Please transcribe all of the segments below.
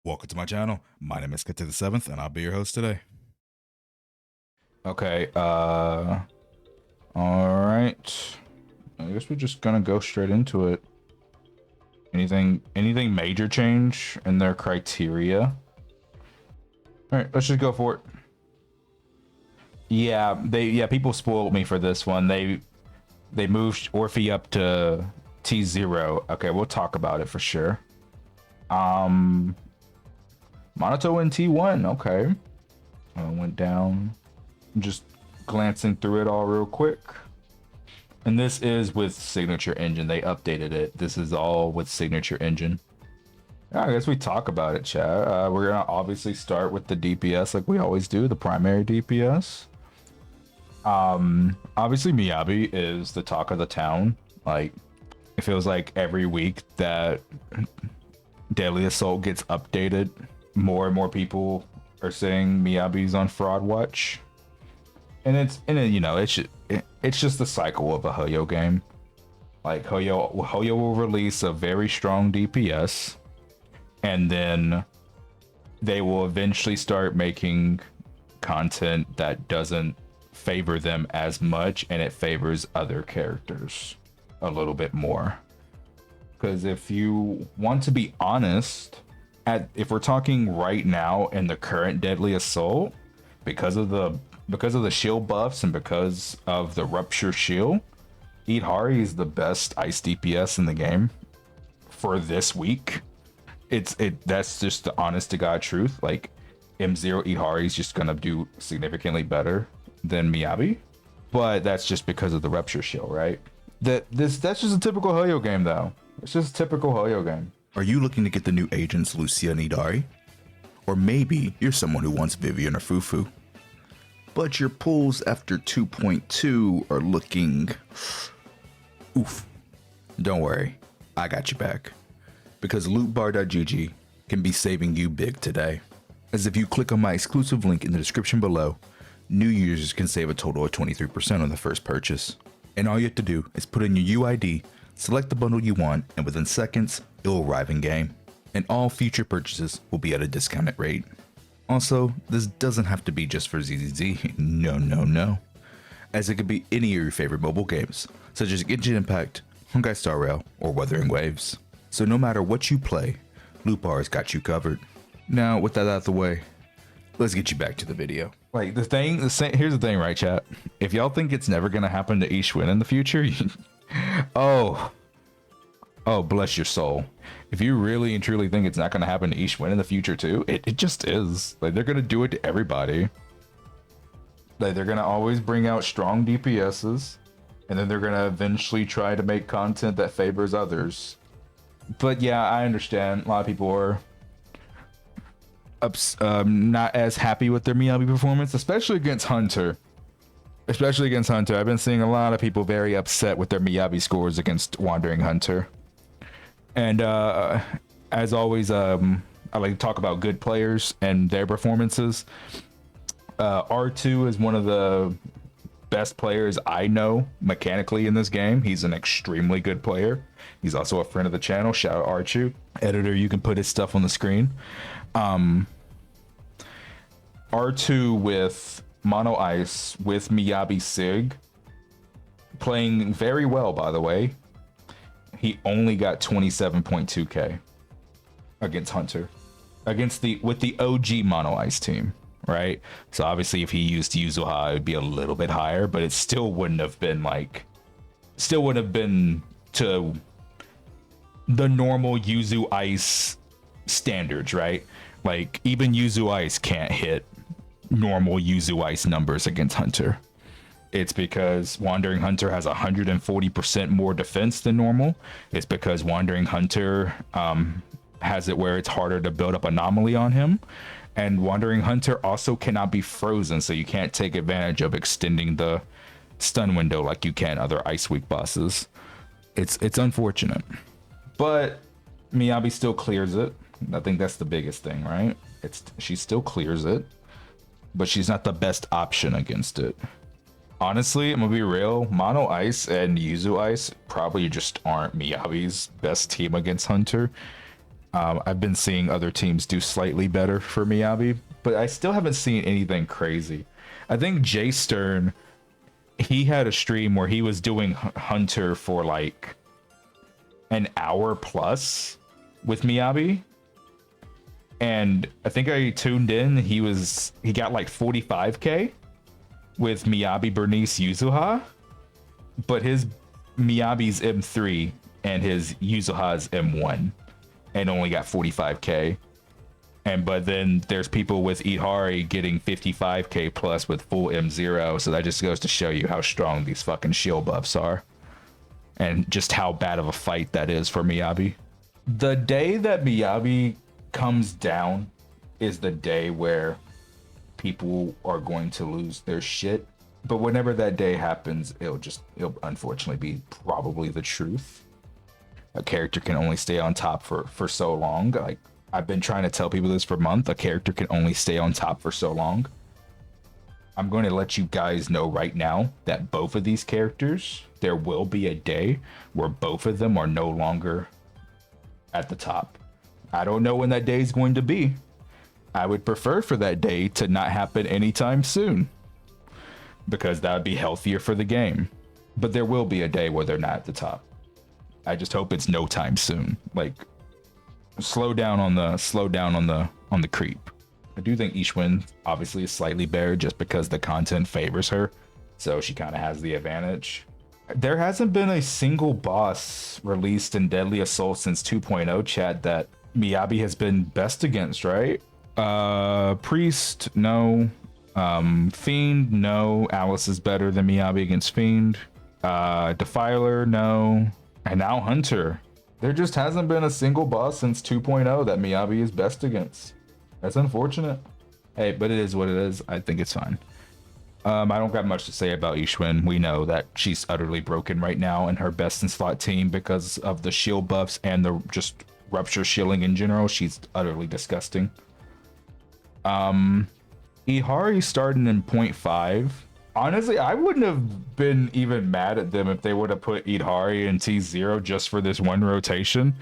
Welcome to my channel. My name is Kat to the 7th, and I'll be your host today. Okay, alright. I guess we're just gonna go straight into it. Anything major change in their criteria? Alright, let's just go for it. Yeah, people spoiled me for this one. They moved Orphe up to T0. Okay, we'll talk about it for sure. Monato in T1, okay. Went down, just glancing through it all real quick. And this is with Signature Engine. They updated it. This is all with Signature Engine. Yeah, I guess we talk about it, chat. We're gonna obviously start with the DPS like we always do, the primary DPS. Obviously Miyabi is the talk of the town. Like, it feels like every week that Deadly Assault gets updated, more and more people are saying Miyabi's on Fraud Watch. And it's just the cycle of a Hoyo game. Like Hoyo will release a very strong DPS, and then they will eventually start making content that doesn't favor them as much, and it favors other characters a little bit more. Because if you want to be honest, if we're talking right now in the current Deadly Assault, because of the shield buffs and because of the Rupture Shield, Idhari is the best ice DPS in the game for this week. That's just the honest to God truth. Like, M0 Idhari is just gonna do significantly better than Miyabi, but that's just because of the Rupture Shield, right? That's just a typical Hoyo game, though. It's just a typical Hoyo game. Are you looking to get the new agents Lucia and Idari? Or maybe you're someone who wants Vivian or Fufu, but your pulls after 2.2 are looking oof. Don't worry, I got you back. Because lootbar.gg can be saving you big today. As if you click on my exclusive link in the description below, new users can save a total of 23% on the first purchase. And all you have to do is put in your UID, select the bundle you want, and within seconds, it will arrive in game. And all future purchases will be at a discounted rate. Also, this doesn't have to be just for ZZZ, no. As it could be any of your favorite mobile games, such as Genshin Impact, Honkai Star Rail, or Wuthering Waves. So no matter what you play, Lootbar's got you covered. Now, with that out of the way, let's get you back to the video. Like, here's the thing, right, chat? If y'all think it's never gonna happen to Ishwin in the future, oh, bless your soul. If you really and truly think it's not gonna happen to Ishwin in the future too, it just is. Like, they're gonna do it to everybody. Like, they're gonna always bring out strong DPSs, and then they're gonna eventually try to make content that favors others. But yeah, I understand. A lot of people are not as happy with their Miyabi performance, especially against Hunter. I've been seeing a lot of people very upset with their Miyabi scores against Wandering Hunter. And as always, I like to talk about good players and their performances. R2 is one of the best players I know mechanically in this game. He's an extremely good player. He's also a friend of the channel. Shout out R2. Editor, you can put his stuff on the screen. R2 with Mono Ice with Miyabi Sig, playing very well, by the way. He only got 27.2k against Hunter, with the OG Mono Ice team, right? So obviously if he used Yuzuha, it would be a little bit higher, but it still wouldn't have been to the normal Yuzu Ice standards, right? Like, even Yuzu Ice can't hit normal Yuzu Ice numbers against Hunter. It's because Wandering Hunter has 140% more defense than normal. It's because Wandering Hunter has it where it's harder to build up anomaly on him. And Wandering Hunter also cannot be frozen, so you can't take advantage of extending the stun window like you can other Ice Week bosses. It's unfortunate. But Miyabi still clears it. I think that's the biggest thing, right? She still clears it, but she's not the best option against it. Honestly, I'm gonna be real, Mono Ice and Yuzu Ice probably just aren't Miyabi's best team against Hunter. I've been seeing other teams do slightly better for Miyabi, but I still haven't seen anything crazy. I think Jay Stern, he had a stream where he was doing Hunter for like an hour plus with Miyabi. And I think I tuned in, he got like 45k with Miyabi, Bernice, Yuzuha, but his Miyabi's M3 and his Yuzuha's M1 and only got 45k. But then there's people with Ihari getting 55k plus with full M0, so that just goes to show you how strong these fucking shield buffs are and just how bad of a fight that is for Miyabi. The day that Miyabi comes down is the day where people are going to lose their shit. But whenever that day happens, it'll unfortunately be probably the truth. A character can only stay on top for so long. Like, I've been trying to tell people this for a month. A character can only stay on top for so long. I'm going to let you guys know right now that both of these characters, there will be a day where both of them are no longer at the top. I don't know when that day is going to be. I would prefer for that day to not happen anytime soon, because that would be healthier for the game. But there will be a day where they're not at the top. I just hope it's no time soon. Like, slow down on the creep. I do think Ishwin obviously is slightly better just because the content favors her, so she kind of has the advantage. There hasn't been a single boss released in Deadly Assault since 2.0 chat that Miyabi has been best against, right? Priest, no. Fiend, no. Alice is better than Miyabi against Fiend. Defiler, no. And now Hunter. There just hasn't been a single boss since 2.0 that Miyabi is best against. That's unfortunate. Hey, but it is what it is. I think it's fine. I don't got much to say about Ishwin. We know that she's utterly broken right now in her best in slot team because of the shield buffs and the just rupture shielding in general. She's utterly disgusting. Ihari starting in 0.5. Honestly, I wouldn't have been even mad at them if they would have put Ihari in T0 just for this one rotation,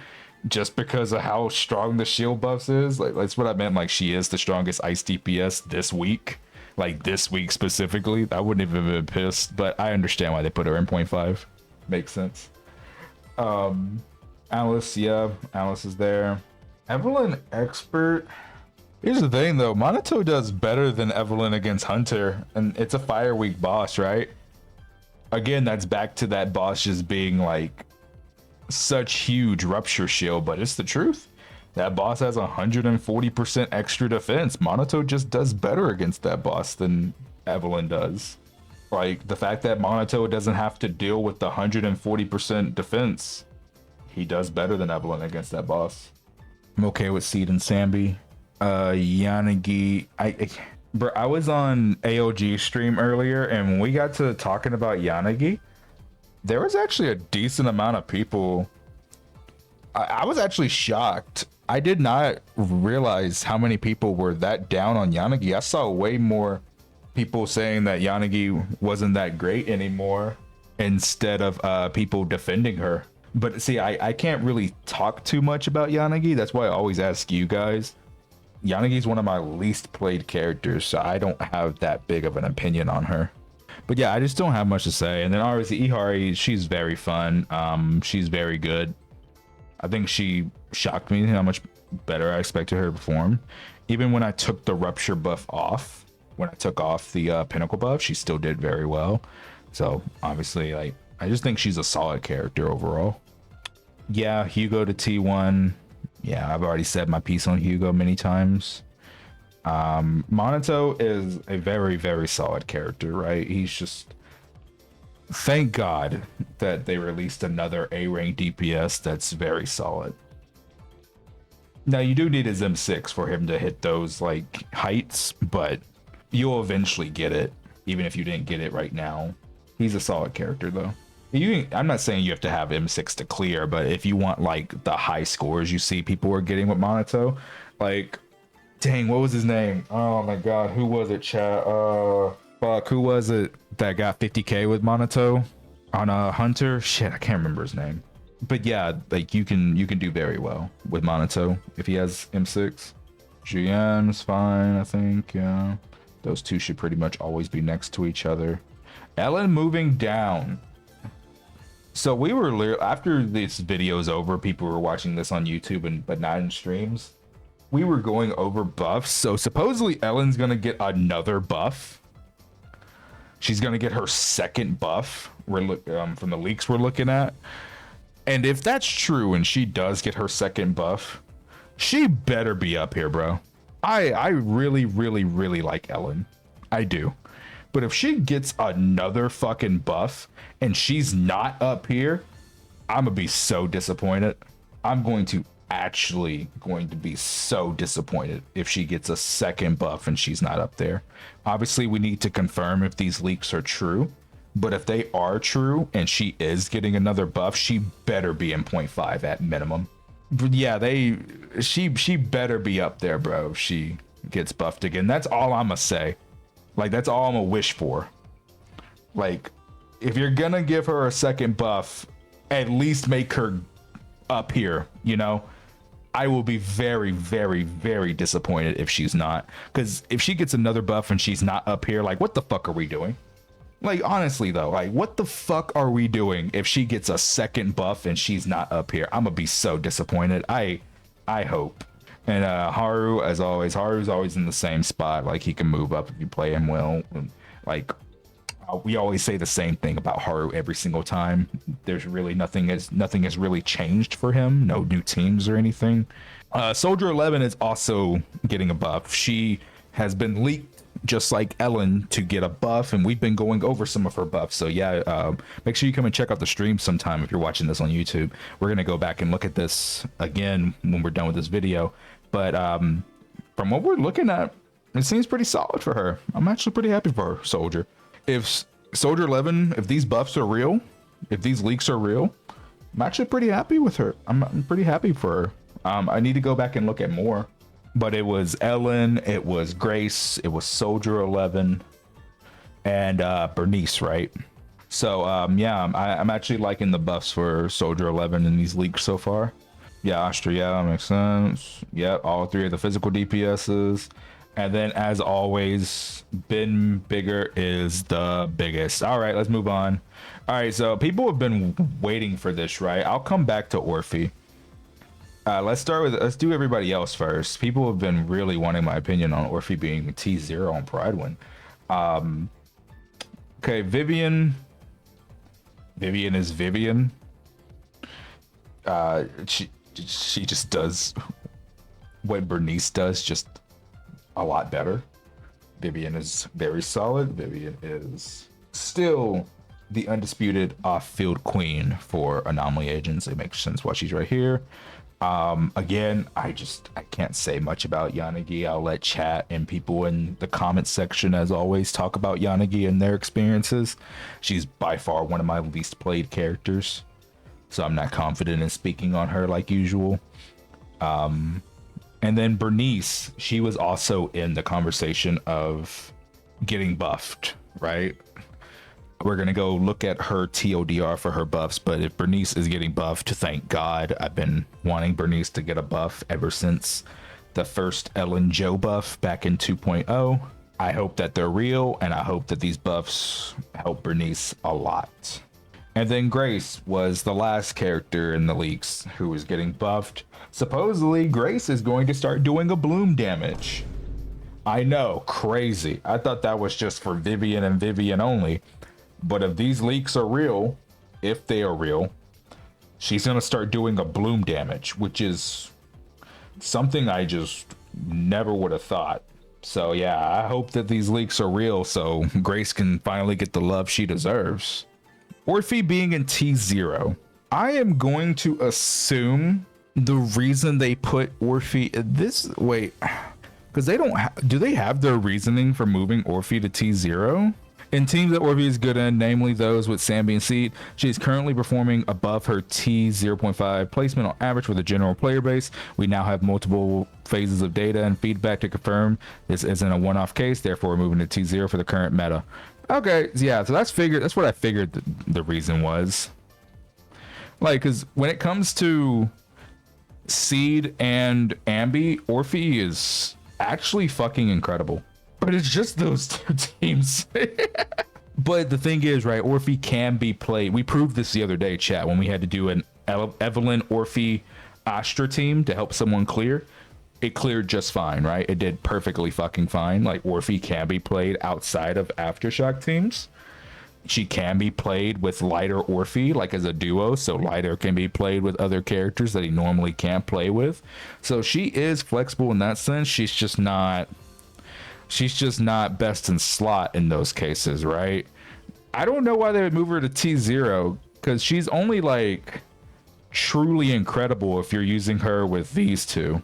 just because of how strong the shield buffs is. Like, that's what I meant. Like, she is the strongest ice DPS this week. Like, this week specifically. I wouldn't have been pissed, but I understand why they put her in 0.5. Makes sense. Alice, yeah, Alice is there. Evelyn Expert. Here's the thing though, Monato does better than Evelyn against Hunter, and it's a Fire Week boss, right? Again, that's back to that boss just being like such huge rupture shield, but it's the truth. That boss has 140% extra defense. Monato just does better against that boss than Evelyn does. Like, the fact that Monato doesn't have to deal with the 140% defense, he does better than Evelyn against that boss. I'm okay with Seed and Sambi. Yanagi, bro, I was on AOG stream earlier, and when we got to talking about Yanagi, there was actually a decent amount of people. I was actually shocked. I did not realize how many people were that down on Yanagi. I saw way more people saying that Yanagi wasn't that great anymore instead of people defending her. But see, I can't really talk too much about Yanagi. That's why I always ask you guys. Yanagi is one of my least played characters, so I don't have that big of an opinion on her. But yeah, I just don't have much to say. And then obviously Ihari, she's very fun. She's very good. I think she shocked me how much better I expected her to perform. Even when I took the rupture buff off, when I took off the pinnacle buff, she still did very well. So obviously, like, I just think she's a solid character overall. Yeah, Hugo to T1. Yeah, I've already said my piece on Hugo many times. Monato is a very, very solid character, right? He's just... Thank God that they released another A-rank DPS that's very solid. Now, you do need his M6 for him to hit those, like, heights, but you'll eventually get it, even if you didn't get it right now. He's a solid character, though. I'm not saying you have to have M6 to clear, but if you want like the high scores you see people are getting with Monato, like, dang, what was his name? Oh my god, who was it, chat? Fuck, who was it that got 50k with Monato on a Hunter? Shit, I can't remember his name. But yeah, like you can do very well with Monato if he has M6. Jian's fine, I think. Yeah, those two should pretty much always be next to each other. Ellen moving down. So we were after this video is over, people were watching this on YouTube and but not in streams. We were going over buffs. So supposedly Ellen's gonna get another buff. She's gonna get her second buff. From the leaks we're looking at. And if that's true and she does get her second buff, she better be up here, bro. I really, really, really like Ellen. I do. But if she gets another fucking buff and she's not up here, I'm gonna be so disappointed. I'm going to be so disappointed if she gets a second buff and she's not up there. Obviously, we need to confirm if these leaks are true. But if they are true and she is getting another buff, she better be in 0.5 at minimum. But yeah, she better be up there, bro. If she gets buffed again, that's all I'm gonna say. Like, that's all I'm gonna wish for. Like, if you're gonna give her a second buff, at least make her up here, you know? I will be very, very, very disappointed if she's not. Because if she gets another buff and she's not up here, like, what the fuck are we doing? Like, honestly, though, like, what the fuck are we doing if she gets a second buff and she's not up here? I'm gonna be so disappointed. I hope. And Haru, as always, Haru's always in the same spot. Like, he can move up if you play him well. And, like, we always say the same thing about Haru every single time. There's really nothing has really changed for him. No new teams or anything. Soldier 11 is also getting a buff. She has been leaked just like Ellen to get a buff, and we've been going over some of her buffs. So yeah, make sure you come and check out the stream sometime if you're watching this on YouTube. We're gonna go back and look at this again when we're done with this video. But from what we're looking at, it seems pretty solid for her. I'm actually pretty happy for her, Soldier. If Soldier 11, if these buffs are real, if these leaks are real, I'm actually pretty happy with her. I'm pretty happy for her. I need to go back and look at more. But it was Ellen, it was Grace, it was Soldier 11, and Bernice, right? So yeah, I'm actually liking the buffs for Soldier 11 in these leaks so far. Yeah, Austria, yeah, makes sense. Yep, all three of the physical DPSs. And then, as always, Ben Bigger is the biggest. All right, let's move on. All right, so people have been waiting for this, right? I'll come back to Orphe. Let's do everybody else first. People have been really wanting my opinion on Orphe being T0 on Prydwen. Okay, Vivian is Vivian. She just does what Bernice does, just a lot better. Vivian is very solid. Vivian is still the undisputed off-field queen for anomaly agents. It makes sense why she's right here. Again, I can't say much about Yanagi. I'll let chat and people in the comments section, as always, talk about Yanagi and their experiences. She's by far one of my least played characters, so I'm not confident in speaking on her like usual. And then Bernice, she was also in the conversation of getting buffed, right? We're going to go look at her TODR for her buffs, but if Bernice is getting buffed, thank God. I've been wanting Bernice to get a buff ever since the first Ellen Joe buff back in 2.0. I hope that they're real, and I hope that these buffs help Bernice a lot. And then Grace was the last character in the leaks who was getting buffed. Supposedly, Grace is going to start doing a bloom damage. I know, crazy. I thought that was just for Vivian and Vivian only. But if these leaks are real, if they are real, she's going to start doing a bloom damage, which is something I just never would have thought. So yeah, I hope that these leaks are real so Grace can finally get the love she deserves. Orphe being in T0. I am going to assume the reason they put Orphe in this, wait, because they don't, do they have their reasoning for moving Orphe to T0? In teams that Orphe is good in, namely those with Sambi and Seed, she is currently performing above her T0.5 placement on average with a general player base. We now have multiple phases of data and feedback to confirm this isn't a one-off case, therefore we're moving to T0 for the current meta. Okay, yeah, so that's what I figured the reason was. Like, because when it comes to Seed and Ambi, Orphe is actually fucking incredible. But it's just those two teams. But the thing is, right, Orphe can be played. We proved this the other day, chat, when we had to do an Evelyn, Orphe, Astra team to help someone clear. It cleared just fine, right? It did perfectly fucking fine. Like, Orphe can be played outside of Aftershock teams. She can be played with Lighter Orphe, like as a duo, so Lighter can be played with other characters that he normally can't play with. So she is flexible in that sense. She's just not best in slot in those cases, right? I don't know why they would move her to T0, because she's only like truly incredible if you're using her with these two.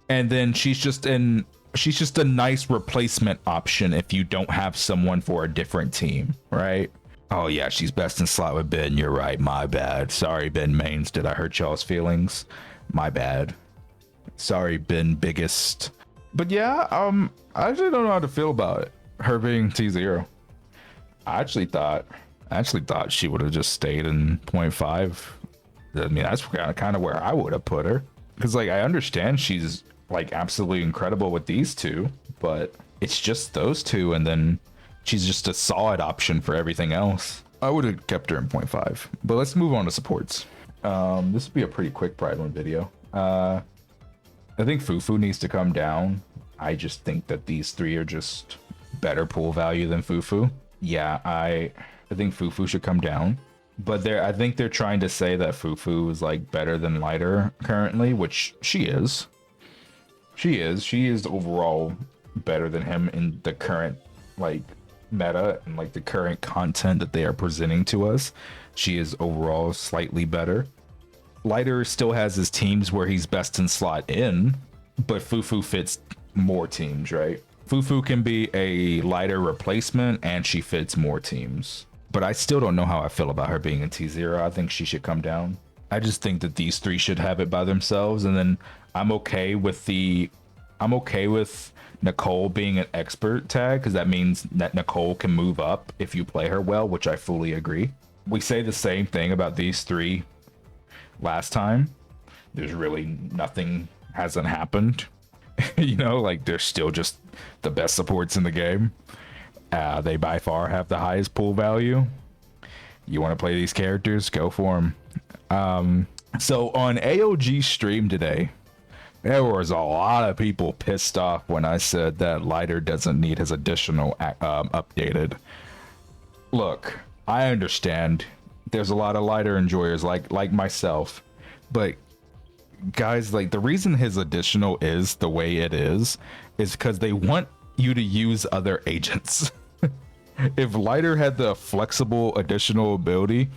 And then she's just a nice replacement option if you don't have someone for a different team, right? Oh yeah, she's best in slot with Ben. You're right. My bad. Sorry, Ben Mains. Did I hurt y'all's feelings? My bad. Sorry, Ben Biggest. But yeah, I actually don't know how to feel about it. Her being T0. I actually thought she would have just stayed in 0.5. I mean, that's kind of where I would have put her. Because like I understand she's like absolutely incredible with these two, but it's just those two, and then she's just a solid option for everything else. I would have kept her in 0.5. But let's move on to supports. This will be a pretty quick Prydwen video. I think Fufu needs to come down. I just think that these three are just better pool value than Fufu. Yeah, I think Fufu should come down. But I think they're trying to say that Fufu is like better than Lighter currently, which she is. She is overall better than him in the current like meta and like the current content that they are presenting to us. She is overall slightly better. Lighter still has his teams where he's best in slot in, but Fufu fits more teams, right? Fufu can be a Lighter replacement and she fits more teams. But I still don't know how I feel about her being in T0. I think she should come down. I just think that these three should have it by themselves, and then I'm okay with Nicole being an expert tag, because that means that Nicole can move up if you play her well, which I fully agree. We say the same thing about these three last time. There's really nothing hasn't happened. You know, like they're still just the best supports in the game. They by far have the highest pool value. You want to play these characters, go for them. So on AOG stream today, there was a lot of people pissed off when I said that Lighter doesn't need his additional updated. Look, I understand there's a lot of Lighter enjoyers like myself, but guys, like the reason his additional is the way it is because they want you to use other agents. If Lighter had the flexible additional ability,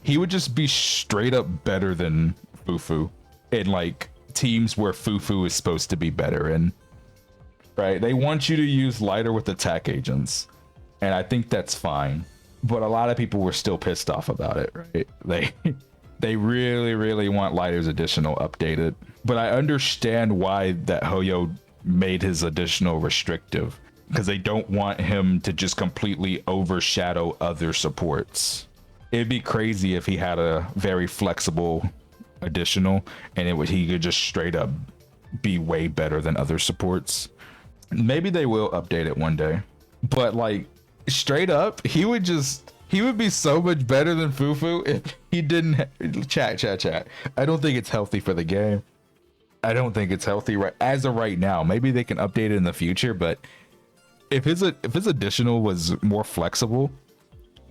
he would just be straight up better than Fufu in like teams where Fufu is supposed to be better in. Right? They want you to use Lighter with attack agents, and I think that's fine. But a lot of people were still pissed off about it, right? They really want Lighter's additional updated. But I understand why that Hoyo made his additional restrictive, because they don't want him to just completely overshadow other supports. It'd be crazy if he had a very flexible additional and he could just straight up be way better than other supports. Maybe they will update it one day, but like straight up, he would be so much better than Fufu if he didn't chat. I don't think it's healthy for the game. I don't think it's healthy right as of right now. Maybe they can update it in the future, but if his additional was more flexible,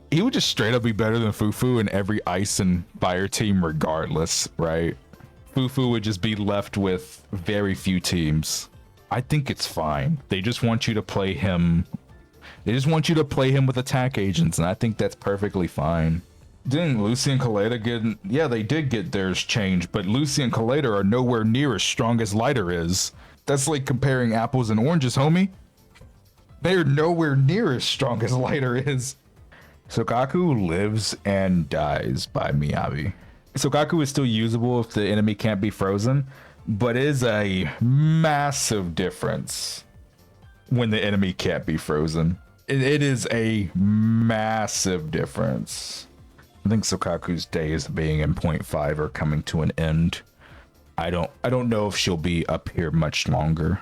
he would just straight up be better than Fufu in every ice and fire team regardless, right? Fufu would just be left with very few teams. I think it's fine. They just want you to play him. They just want you to play him with attack agents, and I think that's perfectly fine. Didn't Lucy and Kaleda get... Yeah, they did get theirs changed, but Lucy and Kaleda are nowhere near as strong as Lighter is. That's like comparing apples and oranges, homie. They're nowhere near as strong as Lighter is. Sokaku lives and dies by Miyabi. Sokaku is still usable if the enemy can't be frozen, but it is a massive difference when the enemy can't be frozen. It is a massive difference. I think Sokaku's days of being in point 5 are coming to an end. I don't know if she'll be up here much longer.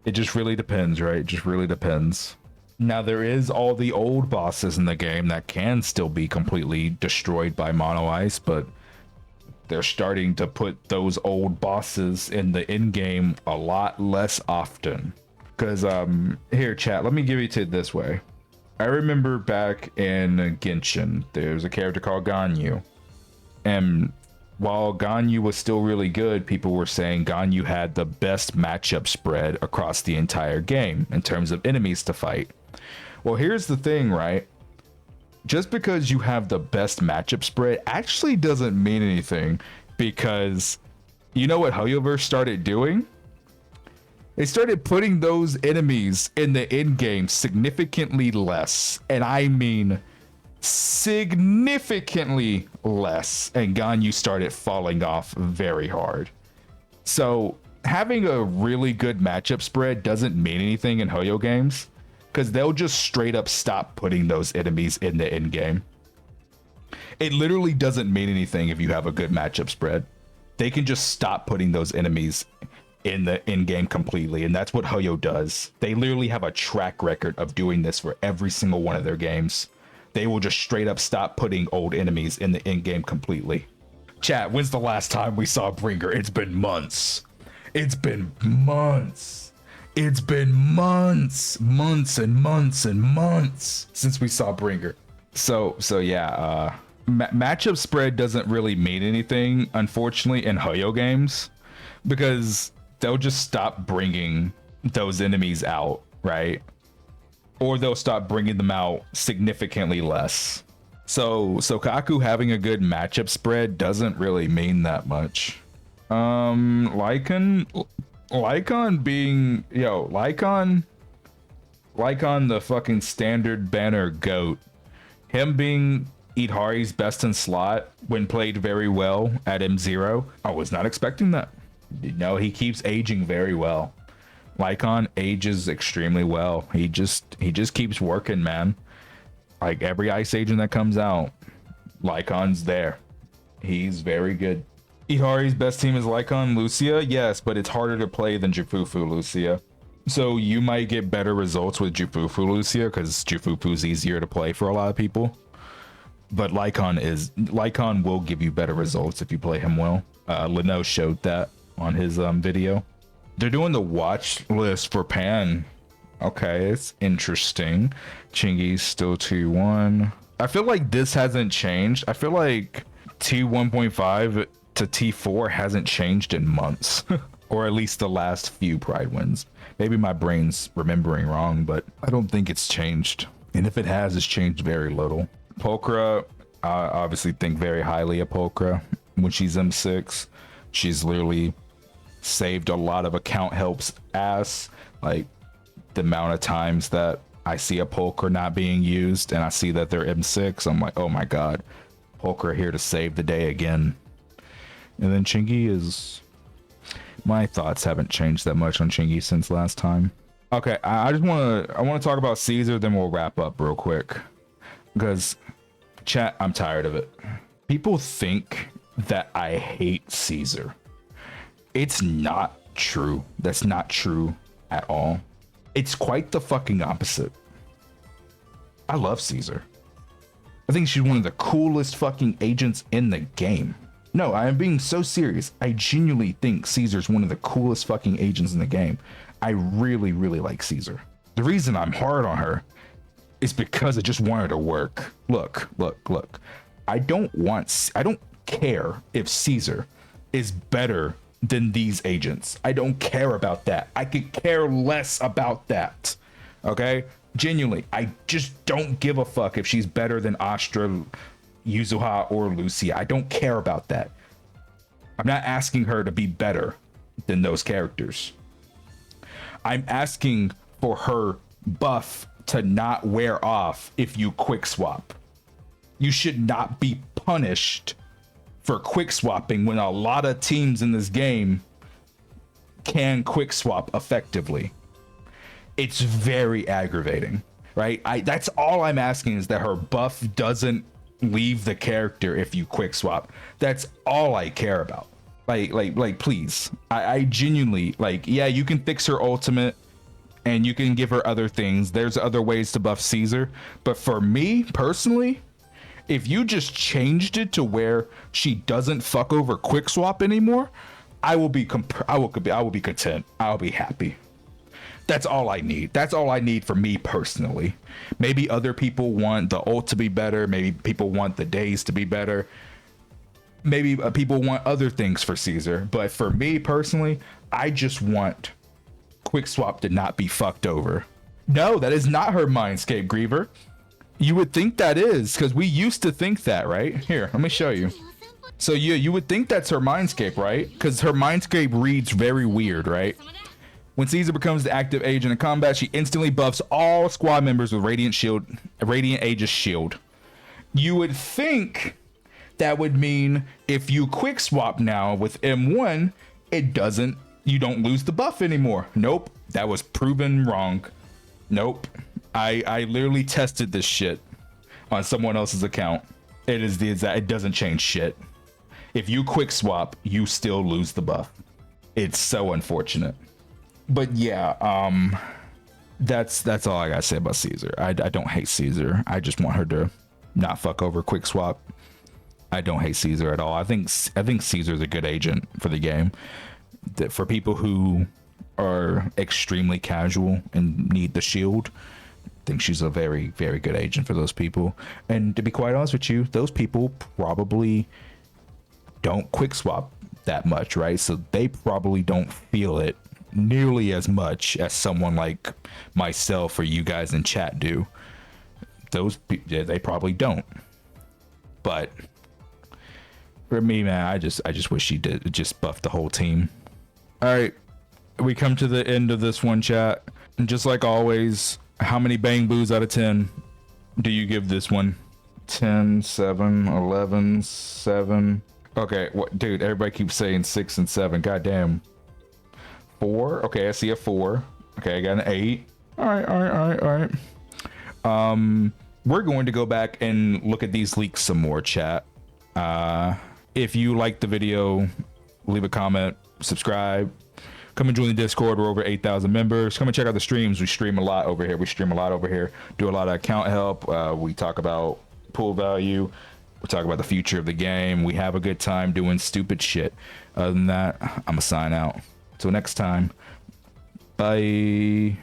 It just really depends, right? It just really depends. Now there is all the old bosses in the game that can still be completely destroyed by Mono Ice, but they're starting to put those old bosses in the end game a lot less often. Because here chat, let me give it to it this way. I remember back in Genshin, there's a character called Ganyu, and while Ganyu was still really good, people were saying Ganyu had the best matchup spread across the entire game in terms of enemies to fight. Well, here's the thing, right? Just because you have the best matchup spread actually doesn't mean anything, because you know what hoyoverse started doing? They started putting those enemies in the end game significantly less, and I mean significantly less, and Ganyu started falling off very hard. So having a really good matchup spread doesn't mean anything in Hoyo games, because they'll just straight up stop putting those enemies in the end game. It literally doesn't mean anything if you have a good matchup spread. They can just stop putting those enemies in the end game completely, and that's what Hoyo does. They literally have a track record of doing this for every single one of their games. They will just straight up stop putting old enemies in the end game completely. Chat, when's the last time we saw Bringer? It's been months. It's been months. It's been months and months and months since we saw Bringer. So yeah, matchup spread doesn't really mean anything, unfortunately, in Hoyo games, because they'll just stop bringing those enemies out, right? Or they'll stop bringing them out significantly less. So Sokaku having a good matchup spread doesn't really mean that much. Lycan being, Lycan the fucking standard banner GOAT. Him being Idhari's best in slot when played very well at M0. I was not expecting that. No, he keeps aging very well. Lycan ages extremely well. He just keeps working, man. Like every Ice agent that comes out, Lycan's there. He's very good. Idhari's best team is Lycan Lucia, yes, but it's harder to play than Jufufu Lucia. So you might get better results with Jufufu Lucia because Jufufu's easier to play for a lot of people. But Lycan will give you better results if you play him well. Leno showed that on his video. They're doing the watch list for Pan. Okay, it's interesting. Chingy's still 2-1. I feel like this hasn't changed. I feel like T1.5 to T4 hasn't changed in months. Or at least the last few Prydwens. Maybe my brain's remembering wrong, but I don't think it's changed. And if it has, it's changed very little. Pulchra, I obviously think very highly of Pulchra. When she's M6, she's literally saved a lot of account help's ass. Like the amount of times that I see a Pulchra not being used and I see that they're M6, I'm like, oh my god, Pulchra here to save the day again. And then Chingy is, my thoughts haven't changed that much on Chingy since last time. Okay, I want to talk about Caesar, then we'll wrap up real quick, because chat, I'm tired of it. People think that I hate Caesar. It's not true. That's not true at all. It's quite the fucking opposite. I love Caesar. I think she's one of the coolest fucking agents in the game. No, I am being so serious. I genuinely think Caesar's one of the coolest fucking agents in the game. I really, really like Caesar. The reason I'm hard on her is because I just want her to work. Look. I don't care if Caesar is better than these agents. I don't care about that. I could care less about that. Okay? Genuinely, I just don't give a fuck if she's better than Astra, Yuzuha, or Lucia. I don't care about that. I'm not asking her to be better than those characters. I'm asking for her buff to not wear off if you quick swap. You should not be punished for quick swapping when a lot of teams in this game can quick swap effectively. It's very aggravating, right? That's all I'm asking, is that her buff doesn't leave the character if you quick swap. That's all I care about. Like please. I genuinely, like, yeah, you can fix her ultimate and you can give her other things. There's other ways to buff Caesar, but for me personally, if you just changed it to where she doesn't fuck over quick swap anymore, I will be content. I'll be happy. That's all I need. That's all I need for me personally. Maybe other people want the ult to be better. Maybe people want the days to be better. Maybe people want other things for Caesar. But for me personally, I just want quick swap to not be fucked over. No, that is not her mindscape, Griever. You would think that is, because we used to think that, right? Here, let me show you. So you would think that's her mindscape, right? Because her mindscape reads very weird, right? When Caesar becomes the active agent in combat, she instantly buffs all squad members with Radiant Aegis Shield. You would think that would mean if you quick swap now with M1, you don't lose the buff anymore. Nope, that was proven wrong. Nope. I literally tested this shit on someone else's account. It doesn't change shit. If you quick swap, you still lose the buff. It's so unfortunate. But yeah, that's all I gotta say about Caesar. I don't hate Caesar. I just want her to not fuck over quick swap. I don't hate Caesar at all. I think Caesar's a good agent for the game. That for people who are extremely casual and need the shield, I think she's a very, very good agent for those people. And to be quite honest with you, those people probably don't quick swap that much, right? So they probably don't feel it nearly as much as someone like myself or you guys in chat do. They probably don't. But for me, man, I just wish she did just buff the whole team. All right, we come to the end of this one, chat. And just like always, how many bang boos out of 10 do you give this one? 10, 7, 11, 7. Okay, what, dude, everybody keeps saying 6 and 7. Goddamn. 4. Okay, I see a 4. Okay, I got an 8. All right. We're going to go back and look at these leaks some more, chat. If you liked the video, leave a comment, subscribe, come and join the Discord. We're over 8,000 members. Come and check out the streams. We stream a lot over here. Do a lot of account help. We talk about pool value. We talk about the future of the game. We have a good time doing stupid shit. Other than that, I'm gonna sign out. Till next time. Bye.